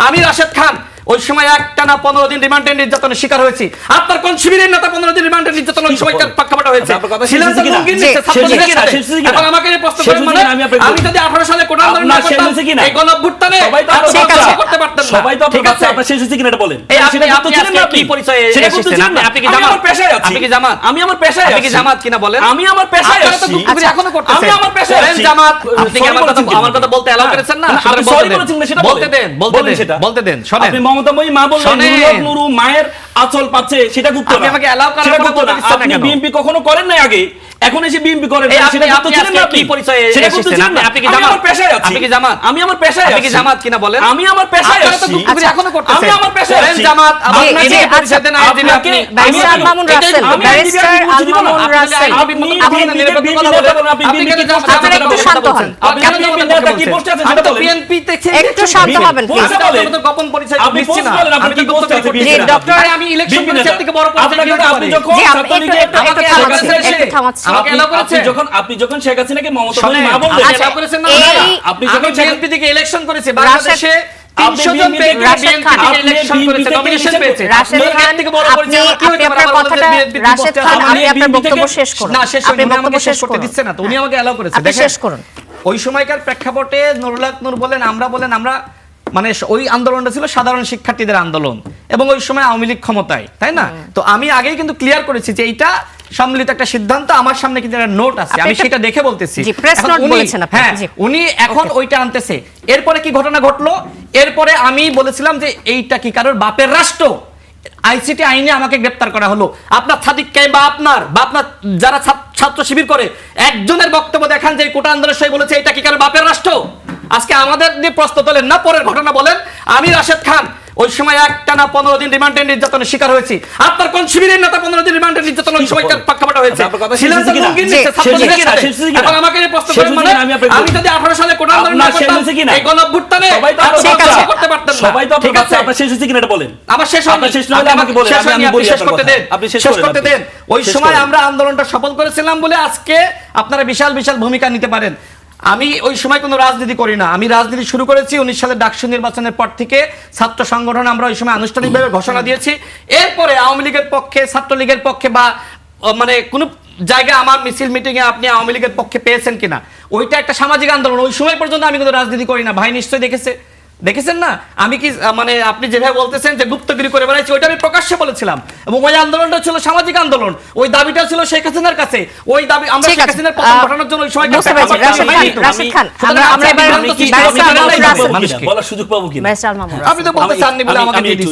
আমি রাশেদ খান ওই সময় একটানা 15 দিন রিমান্ডে নির্যাতনের শিকার হয়েছি। আপনার কোন শিবিরের নেতা 15 দিন রিমান্ডে নির্যাতন ওই সময় পাকাপাটা হয়েছে? এখন আমাকে এই প্রশ্ন করেন, মানে আমি যদি 18 সালে কোটা আন্দোলন না করতাম এই গণঅভ্যুত্থানে করতে পারতেন না। সবাই তো ঠিক আছে, আপনি শেষ হয়েছে কিনা এটা বলেন। আপনি কি পরিচয় এসেছেন? আপনি কি জামাত? আপনি কি জামাত? আমি আমার পেশায় আছি। আপনি কি জামাত কিনা বলেন? আমি আমার পেশায় আছি। আপনি এখনো করতেছেন। আমি আমার পেশায় আছি। জামাত আপনি কি আমার কথা বলতে এলাও করেছেন না? আপনি সরি বলেছেন না, সেটা বলতে দেন, বলতে দেন। শুনেন, আপনি মমতাময়ী মা বললেন নুরু মায়ের আঁচল পাচ্ছে, সেটা গুপ্ত না। আপনি আমাকে এলাও করার কথা বলতে দিচ্ছেন না আপনি কেন? বিএমপি কখনো করেন নাই আগে, এখন এসে বিএমপি করেন, সেটা গুপ্ত ছিলেন না। আপনি কি পরিচয় এসেছেন? আপনি কি জামাত? আমার পেশায় আছি। আপনি কি জামাত? আমি আমার পেশায় আছি। আপনি কি জামাত কিনা বলেন? আমি আমার পেশায় আছি। আপনি এখনো করতেছেন। আমি আমার পেশায় আছি। জামাত আপনি আপনাকে পরিচয় দেন। আপনি ব্যারিস্টার আল মামুন রাসেল, ব্যারিস্টার আল মামুন রাসেল, আপনি কি জামাত? আপনারা একটু শান্ত হন। কি পোস্টে আছেন সেটা বলেন। বিএনপি থেকে একটু শান্ত হবেন প্লিজ। গোপন পরিচয় আপনি দিচ্ছি না। পোস্ট করেন, আপনি কি পোস্টে আছেন? জি ডক্টর, আমি ইলেকশন পরিচয় থেকে বড় পরিচয় আপনি যখন জি আপনি একটু থামাচ্ছি। আমাকে এলাও করেছে? আপনি যখন শেখ হাসিনাকে মমতাময়ী মা বললেন, আচ্ছা, এলাও করেছেন না? আপনি আমি যখন বিএনপি থেকে ইলেকশন করেছি বাংলাদেশে 300 জন বিএনপি থেকে ইলেকশন করেছে, নমিনেশন পেয়েছে। রাশেদ খান, আপনি আপনার কথাটা, রাশেদ খান আপনি আপনার বক্তব্য শেষ করুন। না, শেষ আপনি উনি আমাকে বক্তব্য শেষ করতে দিচ্ছে না, তো উনি আমাকে এলাও করেছে। আপনি দেখেন শেষ করুন। ওই সময়কার প্রেক্ষাপটে নুরুল হক নূর বলেন, আমরা মানে ওই আন্দোলনটা ছিল সাধারণ শিক্ষার্থীদের আন্দোলন এবং ওই সময় আওয়ামী লীগ ক্ষমতায়, তাই না? তো আমি আগেই কিন্তু ক্লিয়ার করেছি যে এইটা সম্মিলিত একটা সিদ্ধান্ত, আমার সামনে কিন্তু একটা নোট আছে, আমি সেটা দেখে বলতেছি। জি, প্রেস নোট বলেছেন আপনি। হ্যাঁ, জি, উনি এখন ওইটা আনতেছে। এরপরে কি ঘটনা ঘটলো? এরপরে আমি বলেছিলাম যে এইটা কি কারোর বাপের রাষ্ট্র? আইসিটি আইনে আমাকে গ্রেফতার করা হলো। আপনার সাদিক কায়েম বা আপনার যারা ছাত্র শিবির করে একজনের বক্তব্য দেখান যে কোটা আন্দোলনের সই বলেছে এটা কি কারোর বাপের রাষ্ট্র? আজকে আমাদের নিয়ে প্রশ্ন তোলেন না, পরের ঘটনা বলেন। আমি রাশেদ খান ওই সময় একটানা 15 দিন রিমান্ডে নির্যাতনের শিকার হয়েছি। আপনার কোন শিবিরের নেতা 15 দিন রিমান্ডে নির্যাতন ওই সময় পাকাপাটা হয়েছে? এখন আমাকে এই প্রশ্ন করেন, মানে আমি যদি 18 সালে কোটা আন্দোলন না করতাম এই গণঅভ্যুত্থানে করতে পারতেন না। সবাই তো ঠিক আছে, আপনার শেষ হয়েছে কিনা এটা বলেন। আমার শেষ হয়নি, শেষ না হলে আমাকে বলেন, আমি বলি শেষ করতে দেন, আপনি শেষ করতে দেন। ওই সময় আমরা আন্দোলনটা সফল করেছিলাম বলে আজকে আপনারা বিশাল বিশাল ভূমিকা নিতে পারেন। আমি ওই সময় কোনো রাজনীতি করি না, আমি রাজনীতি শুরু করেছি 19 সালের ডাকসু নির্বাচনের পর থেকে। ছাত্র সংগঠন আমরা ওই সময় আনুষ্ঠানিকভাবে ঘোষণা দিয়েছি। এরপরে আওয়ামী লীগের পক্ষে, ছাত্রলীগের পক্ষে বা মানে কোনো জায়গায় আমার মিছিল মিটিংয়ে আপনি আওয়ামী লীগের পক্ষে পেয়েছেন কিনা, ওইটা একটা সামাজিক আন্দোলন। ওই সময় পর্যন্ত আমি কিন্তু রাজনীতি করি না, ভাই নিশ্চয়ই দেখেছেন না? আমি কি মানে আপনি যেভাবে বলতেছেন যে গুপ্তগিরি করে বেড়াচ্ছি, ওইটা আমি প্রকাশ্যে বলেছিলাম। এবং ওই আন্দোলনটা ছিল সামাজিক আন্দোলন, ওই দাবিটা ছিল শেখ হাসিনার কাছে। ওই দাবি আমরা শেখ হাসিনার পতন ঘটানোর জন্য ওই সময় রাশেদ খান, আমরা এবার বলার সুযোগ পাবো কিনা? ব্যারিস্টার আল মামুন, আপনি তো বলতে চাননি বলে আমাকে দিয়ে দিচ্ছেন।